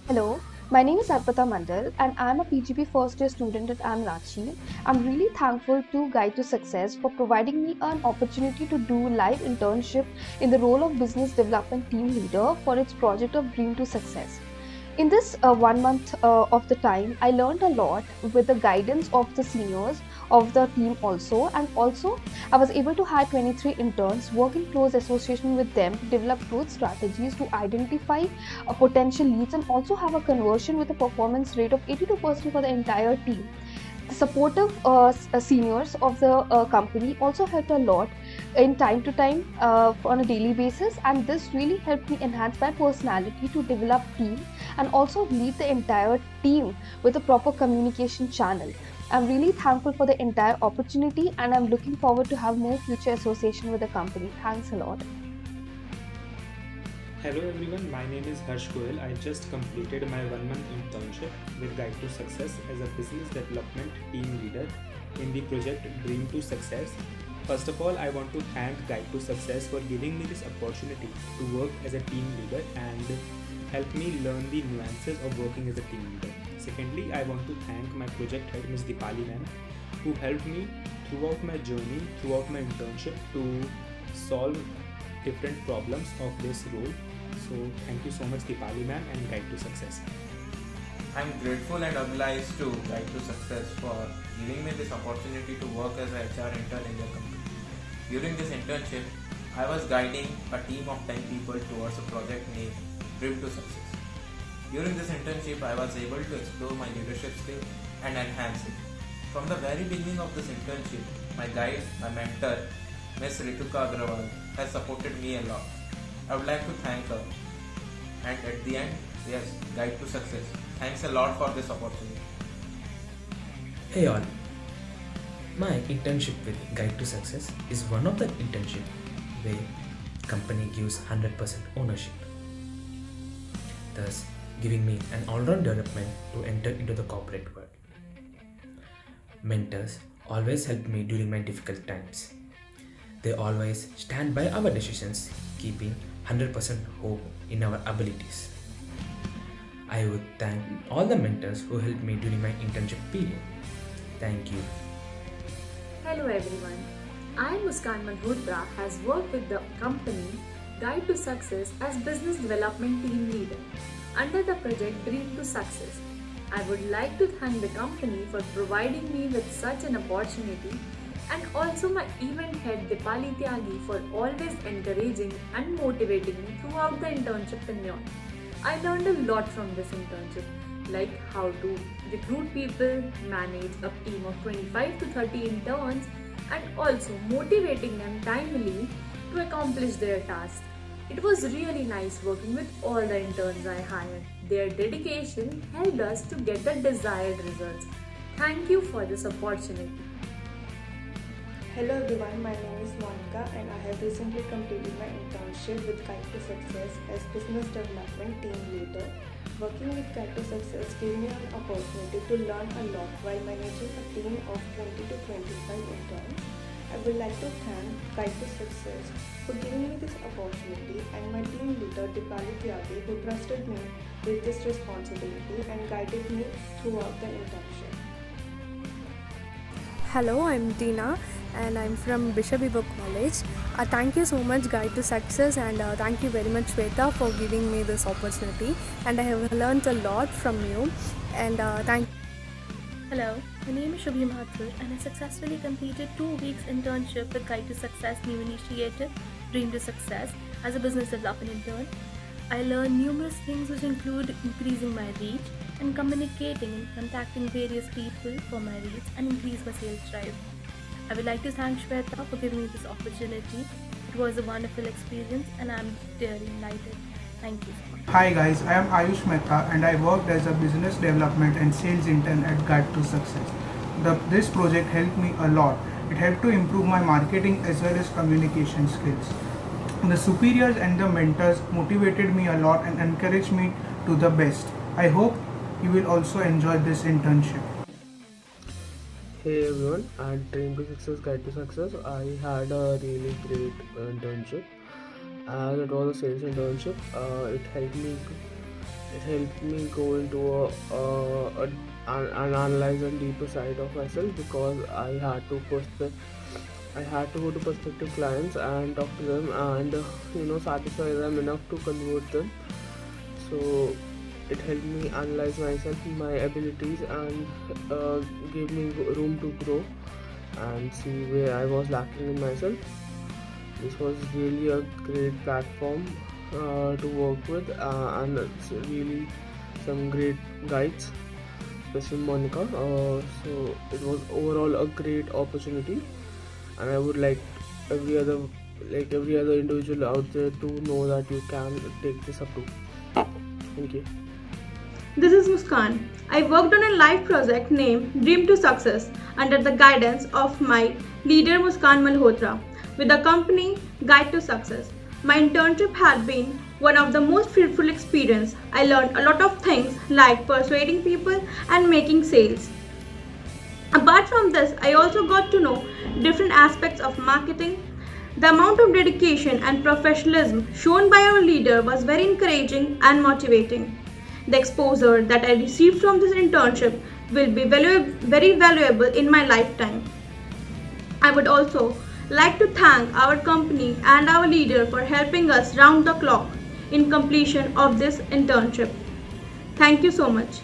Hello, my name is Arpita Mandal and I'm a PGP first year student at Amrachi. I'm really thankful to Guide to Success for providing me an opportunity to do live internship in the role of business development team leader for its project of Dream to Success. In this 1 month of the time, I learned a lot with the guidance of the seniors of the team also, I was able to hire 23 interns, work in close association with them to develop growth strategies to identify potential leads and also have a conversion with a performance rate of 82% for the entire team. The supportive seniors of the company also helped a lot in time to time on a daily basis, and this really helped me enhance my personality to develop team and also lead the entire team with a proper communication channel. I'm really thankful for the entire opportunity and I'm looking forward to have more future association with the company. Thanks a lot. Hello everyone, my name is Harsh Goel. I just completed my 1 month internship with Guide to Success as a business development team leader in the project Dream to Success. First of all, I want to thank Guide to Success for giving me this opportunity to work as a team leader and help me learn the nuances of working as a team leader. Secondly, I want to thank my project head Ms. Dipali ma'am who helped me throughout my journey, throughout my internship to solve different problems of this role. So thank you so much Dipali ma'am and Guide to Success. I'm grateful and obliged to Guide to Success for giving me this opportunity to work as a HR intern in their company. During this internship, I was guiding a team of 10 people towards a project named Dream to Success. During this internship, I was able to explore my leadership skills and enhance it. From the very beginning of this internship, my guide, my mentor, Ms. Rituka Agrawal, has supported me a lot. I would like to thank her. And at the end, yes, Guide to Success. Thanks a lot for this opportunity. Hey all, my internship with Guide to Success is one of the internship where company gives 100% ownership, thus giving me an all-round development to enter into the corporate world. Mentors always help me during my difficult times. They always stand by our decisions, keeping 100% hope in our abilities. I would thank all the mentors who helped me during my internship period. Thank you. Hello everyone. I, Muskan Malhotra, has worked with the company Guide to Success as Business Development Team Leader under the project Dream to Success. I would like to thank the company for providing me with such an opportunity and also my event head Dipali Tyagi for always encouraging and motivating me throughout the internship tenure. I learned a lot from this internship, like how to recruit people, manage a team of 25 to 30 interns, and also motivating them timely to accomplish their tasks. It was really nice working with all the interns I hired. Their dedication helped us to get the desired results. Thank you for this opportunity. Hello everyone, my name is Monica and I have recently completed my internship with Guide to Success as Business Development Team Leader. Working with Guide to Success gave me an opportunity to learn a lot while managing a team of 20 to 25 interns. I would like to thank Guide to Success for giving me this opportunity and my team leader Dipali Tyagi who trusted me with this responsibility and guided me throughout the internship. Hello, I'm Tina and I'm from Bishop Ibo College. Thank you so much Guide to Success and thank you very much Shweta for giving me this opportunity and I have learned a lot from you and thank Hello, my name is Shubhi Mathur and I successfully completed 2 weeks internship with Guide to Success new initiative Dream to Success as a business development intern. I learned numerous things which include increasing my reach and communicating and contacting various people for my reach and increase my sales drive. I would like to thank Shweta for giving me this opportunity. It was a wonderful experience and I am very delighted. Thank you so much. Hi guys, I am Ayush Mehta and I worked as a business development and sales intern at Guide to Success. This project helped me a lot. It helped to improve my marketing as well as communication skills. The superiors and the mentors motivated me a lot and encouraged me to the best. I hope you will also enjoy this internship. Hey everyone, at Dream to Success, Guide to Success, I had a really great internship. As it was a sales internship, it helped me It helped me go into an analyze and deeper side of myself, because I had to go to prospective clients and talk to them and satisfy them enough to convert them. So it helped me analyze myself, my abilities, and gave me room to grow and see where I was lacking in myself. This was really a great platform to work with, and it's really some great guides, especially Monica. So it was overall a great opportunity, and I would like every other every other individual out there to know that you can take this up too. Thank you. This is Muskan. I worked on a live project named Dream to Success under the guidance of my leader Muskan Malhotra with the company Guide to Success. My internship had been one of the most fruitful experiences. I learned a lot of things like persuading people and making sales. Apart from this, I also got to know different aspects of marketing. The amount of dedication and professionalism shown by our leader was very encouraging and motivating. The exposure that I received from this internship will be very valuable in my lifetime. I would also like to thank our company and our leader for helping us round the clock in completion of this internship. Thank you so much.